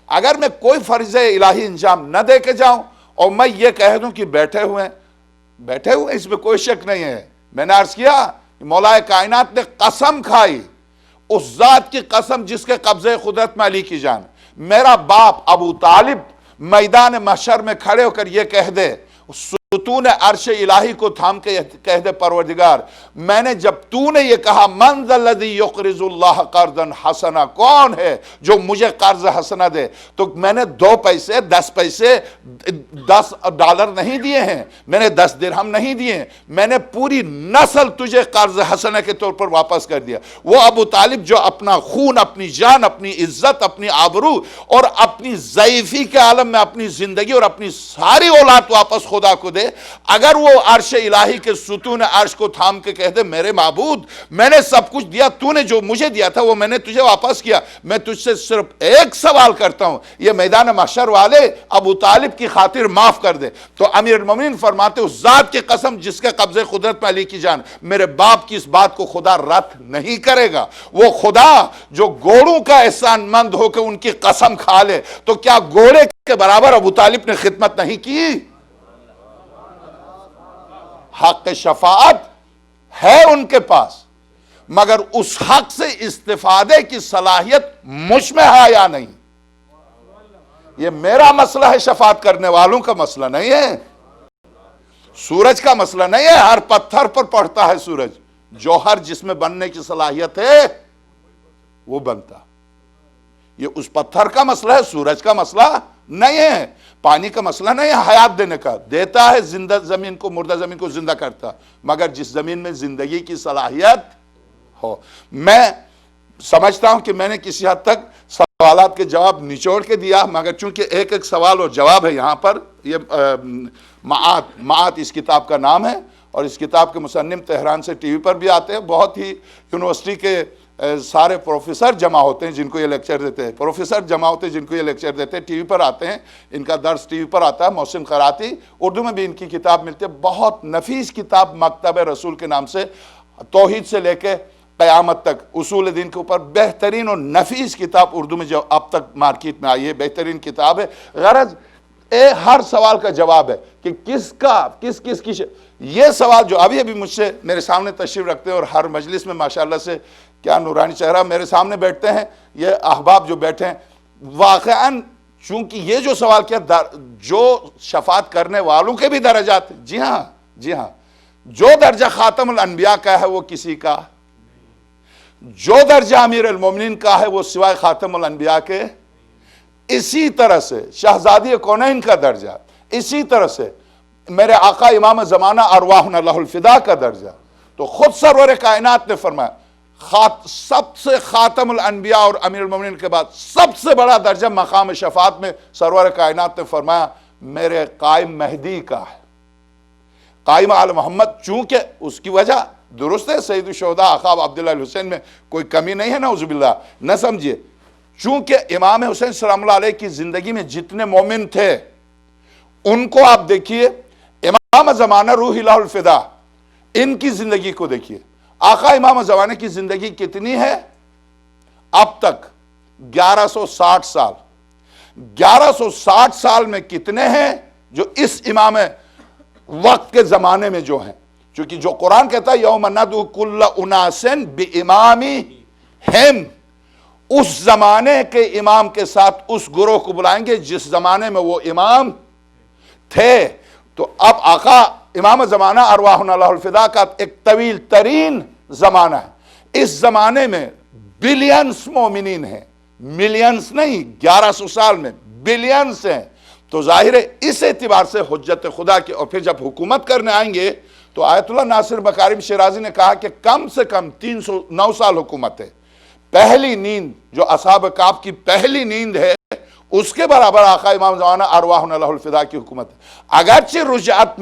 اگر میں کوئی فرض الہی انجام نہ دے کے جاؤں اور میں یہ کہہ دوں کہ بیٹھے ہوئے اس میں کوئی شک نہیں ہے۔ میں نے عرض کیا کہ مولا کائنات نے قسم کھائی، اس ذات کی قسم جس کے قبضے قدرت میں علی کی جان، میرا باپ ابو طالب میدان محشر میں کھڑے ہو کر یہ کہہ دے، ستون عرش الہی کو تھام کے کہہ دے پروردگار میں نے جب تو نے یہ کہا من ذا الذی یقرض اللہ قرضا حسنا، کون ہے جو مجھے قرض حسنا دے، تو میں نے 2 پیسے 10 پیسے $10 نہیں دیے ہیں، میں نے 10 درہم نہیں دیے ہیں، میں نے پوری نسل تجھے قرض حسنا کے طور پر واپس کر دیا۔ وہ ابو طالب جو اپنا خون، اپنی جان، اپنی عزت، اپنی آبرو اور اپنی ضعیفی کے عالم میں اپنی زندگی اور اپنی ساری اولاد واپس خدا کو دے اگر وہ عرش الہی کے ستون عرش کو تھام کے کہہ دے میرے معبود میں نے سب کچھ دیا، تو نے جو مجھے دیا تھا وہ میں نے تجھے واپس کیا، میں تجھ سے صرف ایک سوال کرتا ہوں، یہ میدان محشر والے ابو طالب کی خاطر معاف کر دے۔ تو امیر المومنین فرماتے اس ذات کی قسم جس کے قبضے قدرت میں علی کی جان، میرے باپ کی اس بات کو خدا رد نہیں کرے گا۔ وہ خدا جو گھوڑوں کا احسان مند ہو کے ان کی قسم کھا لے تو کیا گھوڑے کے برابر ابو طالب نے خدمت نہیں کی؟ حق شفاعت ہے ان کے پاس، مگر اس حق سے استفادے کی صلاحیت مجھ میں ہے یا نہیں؟ یہ میرا مسئلہ ہے، شفاعت کرنے والوں کا مسئلہ نہیں ہے، سورج کا مسئلہ نہیں ہے۔ ہر پتھر پر پڑتا ہے سورج، جوہر جس میں بننے کی صلاحیت ہے وہ بنتا۔ یہ اس پتھر کا مسئلہ ہے، سورج کا مسئلہ نہیں ہے، پانی کا مسئلہ نہیں ہے، حیات دینے کا دیتا ہے، زندہ زمین کو، مردہ زمین کو زندہ کرتا، مگر جس زمین میں زندگی کی صلاحیت ہو۔ میں سمجھتا ہوں کہ میں نے کسی حد تک سوالات کے جواب نچوڑ کے دیا، مگر چونکہ ایک ایک سوال اور جواب ہے یہاں پر۔ یہ معاد اس کتاب کا نام ہے، اور اس کتاب کے مصنف تہران سے ٹی وی پر بھی آتے ہیں، بہت ہی یونیورسٹی کے سارے پروفیسر جمع ہوتے ہیں جن کو یہ لیکچر دیتے ہیں، پروفیسر جمع ہوتے ہیں جن کو یہ لیکچر دیتے ہیں، ٹی وی پر آتے ہیں، ان کا درس ٹی وی پر آتا ہے۔ محسن خیراتی، اردو میں بھی ان کی کتاب ملتی ہے، بہت نفیس کتاب مکتب رسول کے نام سے، توحید سے لے کے قیامت تک اصول دین کے اوپر بہترین اور نفیس کتاب اردو میں جو اب تک مارکیٹ میں آئی ہے، بہترین کتاب ہے۔ غرض ہر سوال کا جواب ہے کہ کس کی یہ سوال جو ابھی مجھ سے میرے سامنے تشریف رکھتے ہیں، اور ہر مجلس میں ماشاءاللہ سے کیا نورانی چہرہ میرے سامنے بیٹھتے ہیں، یہ احباب جو بیٹھے ہیں، واقعاً چونکہ یہ جو سوال کیا جو شفاعت کرنے والوں کے بھی درجات، جی ہاں، جو درجہ خاتم الانبیاء کا ہے وہ کسی کا، جو درجہ امیر المومنین کا ہے وہ سوائے خاتم الانبیاء کے، اسی طرح سے شہزادی کونین کا درجہ، اسی طرح سے میرے آقا امام زمانہ ارواحنا اللہ الفدا کا درجہ۔ تو خود سرور کائنات نے فرمایا سب سے خاتم الانبیاء اور امیر المومنین کے بعد سب سے بڑا درجہ مقام شفاعت میں سرور کائنات نے فرمایا میرے قائم مہدی کا ہے، قائم آل محمد، چونکہ اس کی وجہ درست ہے، سید الشہداء آقا عبداللہ الحسین میں کوئی کمی نہیں ہے، نعوذ باللہ، نہ سمجھیے، چونکہ امام حسین سلام اللہ علیہ کی زندگی میں جتنے مومن تھے ان کو آپ دیکھیے، امام زمانہ روح الہ الفدا، ان کی زندگی کو دیکھیے، آقا امام زمانہ کی زندگی کتنی ہے اب تک؟ 1160 سال۔ 1160 سال میں کتنے ہیں جو اس امام وقت کے زمانے میں جو ہیں؟ چونکہ جو قرآن کہتا ہے یوم ندعو کل اناس بامامہم، اس زمانے کے امام کے ساتھ اس گروہ کو بلائیں گے جس زمانے میں وہ امام تھے۔ تو اب آقا امام زمانہ ارواحنا اللہ الفدا کا ایک طویل ترین زمانہ ہے، اس زمانے میں بلینز مومنین ہیں، ملینز نہیں، 1100 سال میں بلینز ہیں۔ تو ظاہر ہے اس اعتبار سے حجت خدا کی، اور پھر جب حکومت کرنے آئیں گے تو آیت اللہ ناصر مکارم شیرازی نے کہا کہ کم سے کم 309 سال حکومت ہے۔ پہلی نیند جو اصحاب کہف کی پہلی نیند ہے اس کے برابر آقا امام زمانہ ارواحنا اللہ الفدا کی حکومت ہے۔ اگرچہ رجعت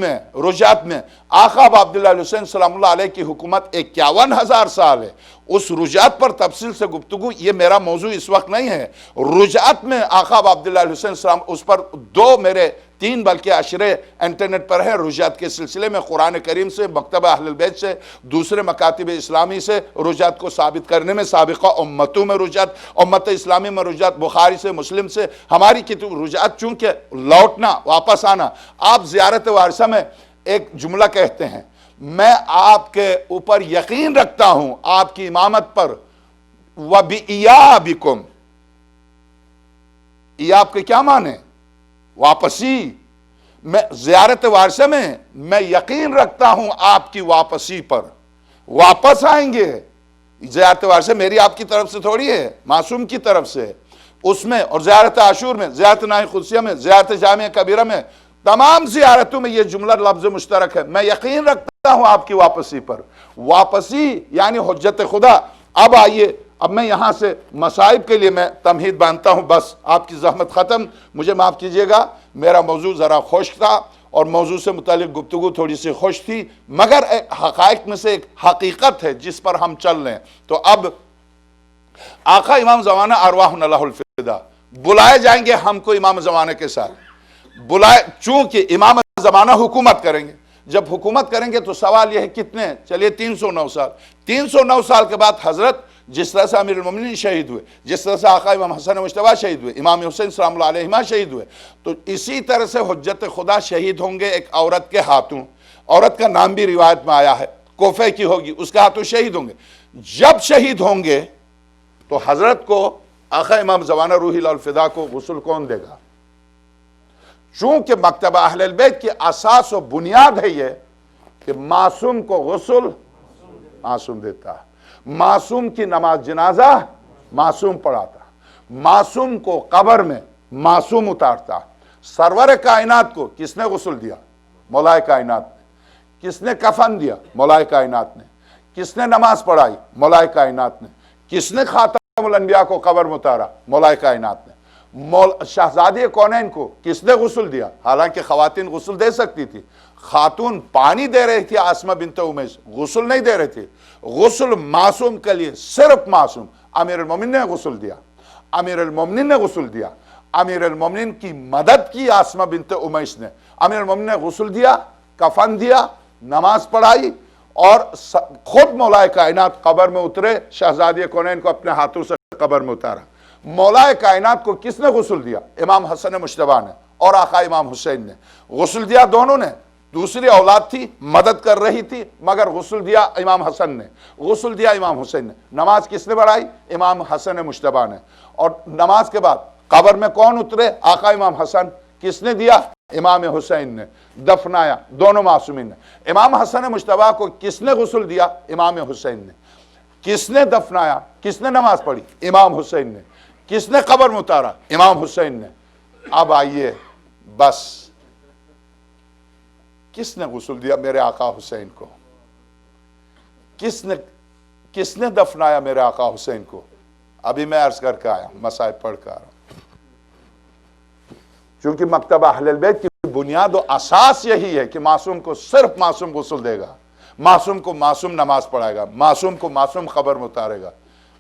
میں آقا عبداللہ الحسین سلام اللہ علیہ کی حکومت 51,000 سال ہے، اس رجعت پر تفصیل سے گفتگو، یہ میرا موضوع اس وقت نہیں ہے۔ رجعت میں آقا عبداللہ الحسین سلام، اس پر 2 میرے 3 بلکہ عشرے انٹرنیٹ پر ہیں رجعت کے سلسلے میں، قرآن کریم سے، مکتبہ اہل البیت سے، دوسرے مکاتب اسلامی سے رجعت کو ثابت کرنے میں، سابقہ امتوں میں رجعت، امت اسلامی میں رجعت، بخاری سے، مسلم سے، ہماری کتب رجعت، چونکہ لوٹنا، واپس آنا۔ آپ زیارت وارثہ میں ایک جملہ کہتے ہیں، میں آپ کے اوپر یقین رکھتا ہوں آپ کی امامت پر، وَبِإِيَابِكُمْ، ایاب کے کیا معنی؟ واپسی۔ میں زیارت وارثہ میں یقین رکھتا ہوں آپ کی واپسی پر، واپس آئیں گے۔ زیارت وارثہ میری آپ کی طرف سے تھوڑی ہے، معصوم کی طرف سے، اس میں، اور زیارت عاشور میں، زیارت نائی قدسیہ میں، زیارت جامعہ کبیرہ میں، تمام زیارتوں میں یہ جملہ لفظ مشترک ہے، میں یقین رکھتا ہوں آپ کی واپسی پر۔ واپسی یعنی حجت خدا۔ اب آئیے، اب میں یہاں سے مصائب کے لیے میں تمہید باندھتا ہوں، بس آپ کی زحمت ختم، مجھے معاف کیجئے گا، میرا موضوع ذرا خشک تھا اور موضوع سے متعلق گفتگو تھوڑی سی خوش تھی، مگر حقائق میں سے ایک حقیقت ہے جس پر ہم چل رہے ہیں۔ تو اب آقا امام زمانہ ارواحنا لہ الفدا بلائے جائیں گے ہم کو امام زمانہ کے ساتھ، چونکہ امام زمانہ حکومت کریں گے۔ جب حکومت کریں گے تو سوال یہ ہے کتنے، چلیے 309 سال، 309 سال کے بعد حضرت جس طرح سے امیر المومنین شہید ہوئے، جس طرح سے آقا امام حسن مجتبیٰ شہید ہوئے، امام حسین سلام اللہ علیہما شہید ہوئے، تو اسی طرح سے حجت خدا شہید ہوں گے ایک عورت کے ہاتھوں۔ عورت کا نام بھی روایت میں آیا ہے، کوفے کی ہوگی، اس کے ہاتھوں شہید ہوں گے۔ جب شہید ہوں گے تو حضرت کو آقا امام زمانہ روح اللہ الفدا کو غسل کون دے گا؟ چونکہ مکتبہ اہل البیت کی اساس و بنیاد ہے یہ کہ معصوم کو غسل معصوم دیتا ہے، معصوم کی نماز جنازہ معصوم پڑھاتا، معصوم کو قبر میں معصوم اتارتا۔ سرور کائنات کو کس نے غسل دیا؟ مولا کائنات نے۔ کس نے کفن دیا؟ مولا کائنات نے۔ کس نے نماز پڑھائی؟ مولا کائنات نے۔ کس نے خاتم الانبیاء کو قبر میں اتارا؟ مولا کائنات نے۔ شہزادی کونین کو کس نے غسل دیا؟ حالانکہ خواتین غسل دے سکتی تھی، خاتون پانی دے رہی تھی، آسمہ بنت امیس غسل نہیں دے رہے تھے۔ غسل معصوم کے لیے صرف معصوم، امیر المومنین نے غسل دیا، امیر المومنین نے غسل دیا، امیر المومنین کی مدد کی آسمہ بنت امیس نے، امیر المومنین نے غسل دیا، کفن دیا، نماز پڑھائی، اور خود مولا کائنات قبر میں اترے، شہزادی کونین کو اپنے ہاتھوں سے قبر میں اتارا۔ مولا کائنات کو کس نے غسل دیا؟ امام حسن مجتبیٰ نے اور آقا امام حسین نے غسل دیا، دونوں نے۔ دوسری اولاد تھی، مدد کر رہی تھی، مگر غسل دیا امام حسن نے، غسل دیا امام حسین نے۔ نماز کس نے پڑھائی؟ امام حسن مجتبیٰ نے۔ اور نماز کے بعد قبر میں کون اترے؟ آقا امام حسن۔ کس نے دیا؟ امام حسین نے۔ دفنایا دونوں معصومین نے۔ امام حسن مجتبیٰ کو کس نے غسل دیا؟ امام حسین نے۔ کس نے دفنایا؟ کس نے نماز پڑھی؟ امام حسین نے۔ کس نے قبر میں اتارا؟ امام حسین نے۔ اب آئیے، بس کس نے غسل دیا میرے آقا حسین کو؟ کس نے دفنایا میرے آقا حسین کو؟ ابھی میں عرض کر کے آیا ہوں، مصائب پڑھ کر آیا ہوں۔ چونکہ مکتبہ اہل البیت کی بنیاد و اساس یہی ہے کہ معصوم کو صرف معصوم غسل دے گا، معصوم کو معصوم نماز پڑھائے گا، معصوم کو معصوم قبر میں اتارے گا۔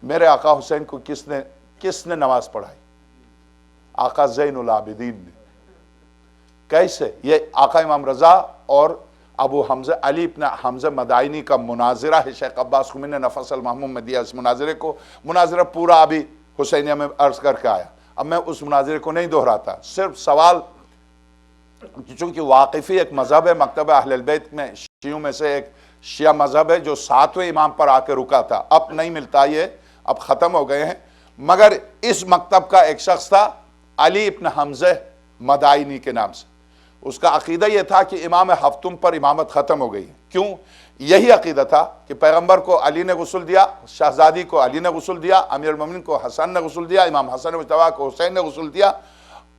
میرے آقا حسین کو کس نے نماز پڑھائی؟ آقا زین العابدین نے۔ کیسے؟ یہ آقا امام رضا اور ابو حمزہ علی ابن حمزہ مدائنی کا مناظرہ ہے، شیخ عباس خمینی نے نفس المحموم میں دیا اس مناظرے کو۔ مناظرہ پورا ابھی حسینیہ میں عرض کر کے آیا، اب میں اس مناظرے کو نہیں دہراتا، صرف سوال، چونکہ واقفی ایک مذہب ہے مکتبہ اہل البیت میں، شیعوں میں سے ایک شیعہ مذہب ہے جو 7ویں امام پر آ کے رکا تھا، اب نہیں ملتا، یہ اب ختم ہو گئے ہیں۔ مگر اس مکتب کا ایک شخص تھا علی ابن حمزہ مدائنی کے نام سے، اس کا عقیدہ یہ تھا کہ امام ہفتم پر امامت ختم ہو گئی۔ کیوں؟ یہی عقیدہ تھا کہ پیغمبر کو علی نے غسل دیا، شہزادی کو علی نے غسل دیا، امیر المومنین کو حسن نے غسل دیا، امام حسن مجتبیٰ کو حسین نے غسل دیا،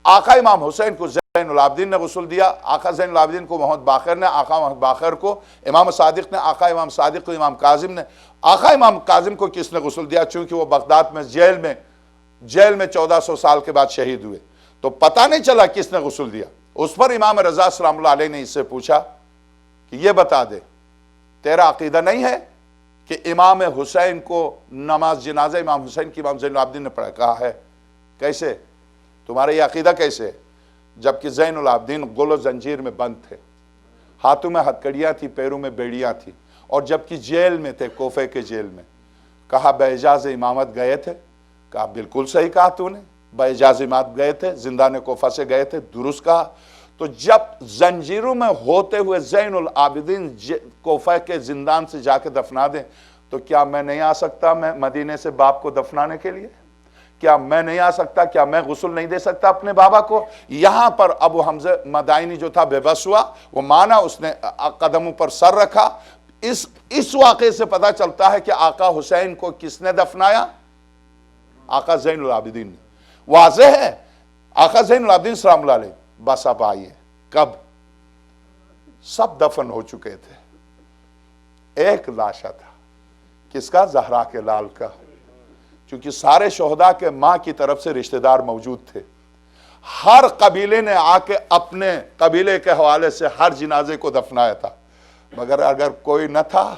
آقا امام حسین کو زین العابدین نے غسل دیا، آقا زین العابدین کو محمد باقر نے، آقا محمد باقر کو امام صادق نے، آقا امام صادق کو امام کاظم نے۔ آقا امام کاظم کو کس نے غسل دیا؟ چونکہ وہ بغداد میں جیل میں 1400 سال کے بعد شہید ہوئے، تو پتہ نہیں چلا کس نے غسل دیا۔ اس پر امام رضا سلام اللہ علیہ نے اس سے پوچھا کہ یہ بتا دے، تیرا عقیدہ نہیں ہے کہ امام حسین کو نماز جنازہ امام حسین کی امام زین العابدین نے پڑھا؟ کہا ہے۔ کیسے؟ تمہارا یہ عقیدہ کیسے ہے؟ جبکہ زین العابدین غل و زنجیر میں بند تھے، ہاتھوں میں ہتھکڑیاں تھی، پیروں میں بیڑیاں تھی، اور جبکہ جیل میں تھے، کوفے کے جیل میں۔ کہا باعجاز امامت گئے تھے؟ کہا بالکل صحیح کہا تو نے، باعجاز امامت گئے تھے، زندان کوفہ سے گئے تھے، درست کہا۔ تو جب زنجیروں میں ہوتے ہوئے زین العابدین کوفہ کے زندان سے جا کے دفنا دیں تو کیا میں نہیں آ سکتا میں مدینے سے باپ کو دفنانے کے لیے؟ کیا میں نہیں آ سکتا؟ کیا میں غسل نہیں دے سکتا اپنے بابا کو؟ یہاں پر ابو حمزہ مدائنی جو تھا بے بس ہوا، وہ مانا، اس نے قدموں پر سر رکھا۔ اس واقعے سے پتہ چلتا ہے کہ آقا حسین کو کس نے دفنایا؟ آقا زین العابدین نے۔ واضح ہے، آقا زین العابدین سلام اللہ علیہ۔ بس اب آئیے، کب؟ سب دفن ہو چکے تھے، ایک لاشا تھا، کس کا؟ زہرا کے لال کا، چونکہ سارے شہداء کے ماں کی طرف سے رشتہ دار موجود تھے۔ ہر قبیلے نے آ کے اپنے قبیلے کے حوالے سے ہر جنازے کو دفنایا تھا، مگر اگر کوئی نہ تھا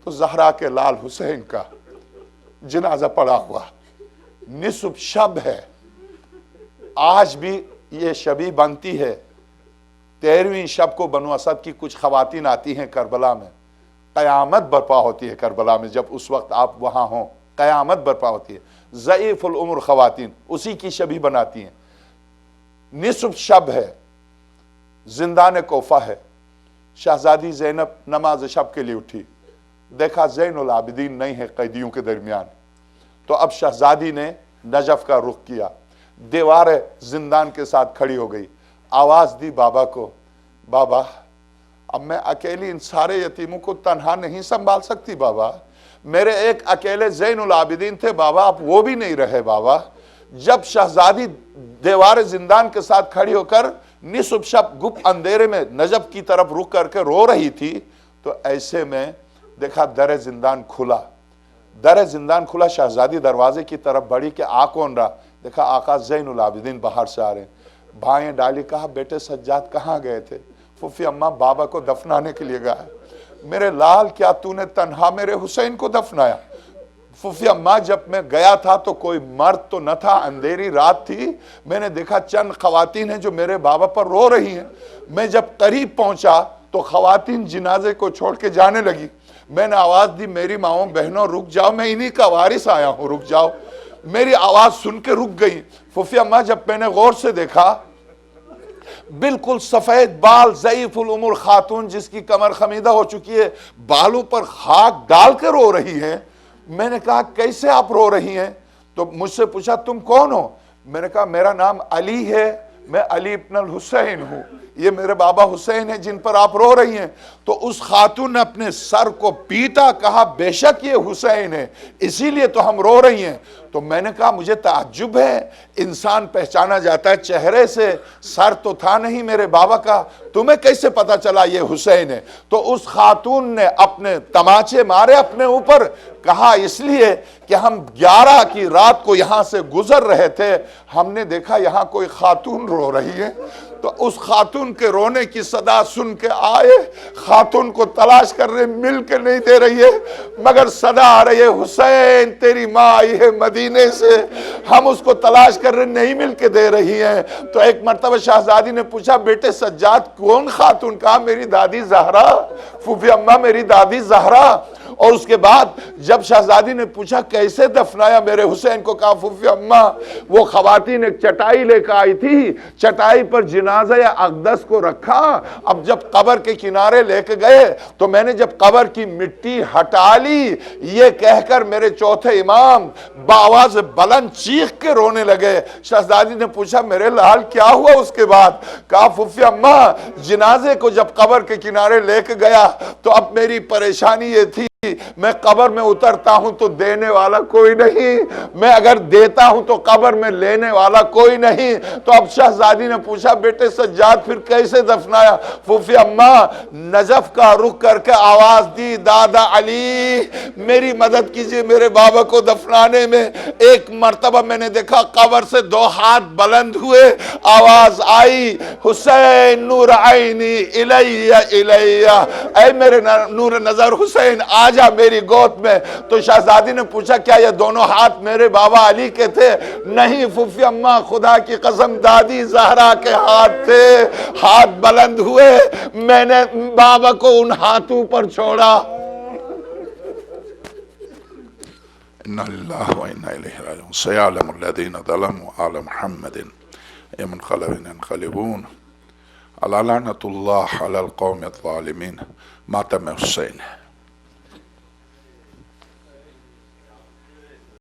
تو زہرا کے لال حسین کا جنازہ پڑا ہوا نصف شب ہے۔ آج بھی یہ شبی بنتی ہے، 13ویں شب کو بنو اسد کی کچھ خواتین آتی ہیں کربلا میں، قیامت برپا ہوتی ہے کربلا میں، جب اس وقت آپ وہاں ہوں قیامت برپا ہوتی ہے، ضعیف العمر خواتین اسی کی شبی بناتی ہیں۔ نصف شب ہے، زندان کوفہ ہے، شہزادی زینب نماز شب کے لیے اٹھی، دیکھا زین العابدین نہیں ہے قیدیوں کے درمیان، تو اب شہزادی نے نجف کا رخ کیا، دیوار زندان کے ساتھ کھڑی ہو گئی، آواز دی بابا کو، بابا اب میں اکیلی ان سارے یتیموں کو تنہا نہیں سنبھال سکتی بابا، میرے ایک اکیلے زین العابدین تھے بابا، اب وہ بھی نہیں رہے بابا۔ جب شہزادی دیوار زندان کے ساتھ کھڑی ہو کر نصف شب گپ اندھیرے میں نجف کی طرف رخ کر کے رو رہی تھی، تو ایسے میں دیکھا در زندان کھلا، در زندان کھلا، شہزادی دروازے کی طرف بڑھی کہ آ کون رہا، دیکھا آقا زین العابدین باہر سے آ رہے ہیں، بھائیں ڈالی، کہا بیٹے سجاد کہاں گئے تھے؟ پھوپھی اماں بابا کو دفنانے کے لیے گیا ہے۔ میرے لال کیا تو نے تنہا میرے حسین کو دفنایا؟ پھوپھی اماں جب میں گیا تھا تو کوئی مرد تو نہ تھا، اندھیری رات تھی، میں نے دیکھا چند خواتین ہیں جو میرے بابا پر رو رہی ہیں، میں جب قریب پہنچا تو خواتین جنازے کو چھوڑ کے جانے لگی، میں نے آواز دی میری ماؤں بہنوں رک جاؤ، میں انہی کا وارث آیا ہوں، رک جاؤ، میری آواز سن کے رک گئی۔ پھوپھی اماں جب میں نے غور سے دیکھا، بالکل سفید بال ضعیف العمر خاتون جس کی کمر خمیدہ ہو چکی ہے، بالوں پر خاک ڈال کے رو رہی ہے۔ میں نے کہا کیسے آپ رو رہی ہیں؟ تو مجھ سے پوچھا تم کون ہو؟ میں نے کہا میرا نام علی ہے، میں علی ابن الحسین ہوں، یہ میرے بابا حسین ہیں جن پر آپ رو رہی ہیں۔ تو اس خاتون نے اپنے سر کو پیٹا، کہا بے شک یہ حسین ہے، اسی لیے تو ہم رو رہی ہیں۔ تو میں نے کہا مجھے تعجب ہے، انسان پہچانا جاتا ہے چہرے سے، سر تو تھا نہیں میرے بابا کا، تمہیں کیسے پتا چلا یہ حسین ہے؟ تو اس خاتون نے اپنے تماچے مارے اپنے اوپر، کہا اس لیے کہ ہم 11 کی رات کو یہاں سے گزر رہے تھے، ہم نے دیکھا یہاں کوئی خاتون رو رہی ہے، تو اس خاتون کے رونے کی صدا سن کے آئے، خاتون کو تلاش کر رہے، مل کے نہیں دے رہی ہے، مگر صدا آ رہی ہے حسین تیری ماں آئی ہے مدینے سے، ہم اس کو تلاش کر رہے نہیں مل کے دے رہی ہیں۔ تو ایک مرتبہ شہزادی نے پوچھا بیٹے سجاد کون خاتون؟ کہا میری دادی زہرا، پھوپھی اماں میری دادی زہرا۔ اور اس کے بعد جب شہزادی نے پوچھا کیسے دفنایا میرے حسین کو، کہا پھوپھی اماں وہ خواتین ایک چٹائی لے کے آئی تھی، چٹائی پر جنازہ اقدس کو رکھا، اب جب قبر کے کنارے لے کے گئے تو میں نے جب قبر کی مٹی ہٹا لی، یہ کہہ کر میرے چوتھے امام بآواز بلند چیخ کے رونے لگے۔ شہزادی نے پوچھا میرے لال کیا ہوا اس کے بعد؟ کہا پھوپھی اماں جنازے کو جب قبر کے کنارے لے کے گیا تو اب میری پریشانی یہ تھی، میں قبر میں اترتا ہوں تو دینے والا کوئی نہیں، میں اگر دیتا ہوں تو قبر میں لینے والا کوئی نہیں۔ تو اب شہزادی نے پوچھا بیٹے سجاد پھر کیسے دفنایا؟ پھوپھی اماں نجف کا رخ کر کے آواز دی دادا علی میری مدد کیجئے میرے بابا کو دفنانے میں۔ ایک مرتبہ میں نے دیکھا قبر سے 2 ہاتھ بلند ہوئے، آواز آئی حسین نور عینی الیہ الیہ، اے میرے نور نظر حسین آ جا میری گود میں۔ تو شہزادی نے پوچھا کیا یہ دونوں ہاتھ میرے بابا علی کے تھے؟ نہیں پھوپھی اماں خدا کی قسم دادی زہرا کے ہاتھ تھے، ہاتھ بلند ہوئے، میں نے بابا کو ان ہاتھوں پر چھوڑا۔ اِنَّا لِلَّهِ وَإِنَّا إِلَيْهِ رَاجِعُونَ سَيَعْلَمُ الَّذِينَ ظَلَمُوا آلَ مُحَمَّدٍ اَيَّنْقَلَبُ يَنْقَلِبُونَ عَلَى لَعْنَةُ اللَّهِ عَلَى الْقَوْمِ الظَّالِمِينَ۔ ماتم حسین ہے۔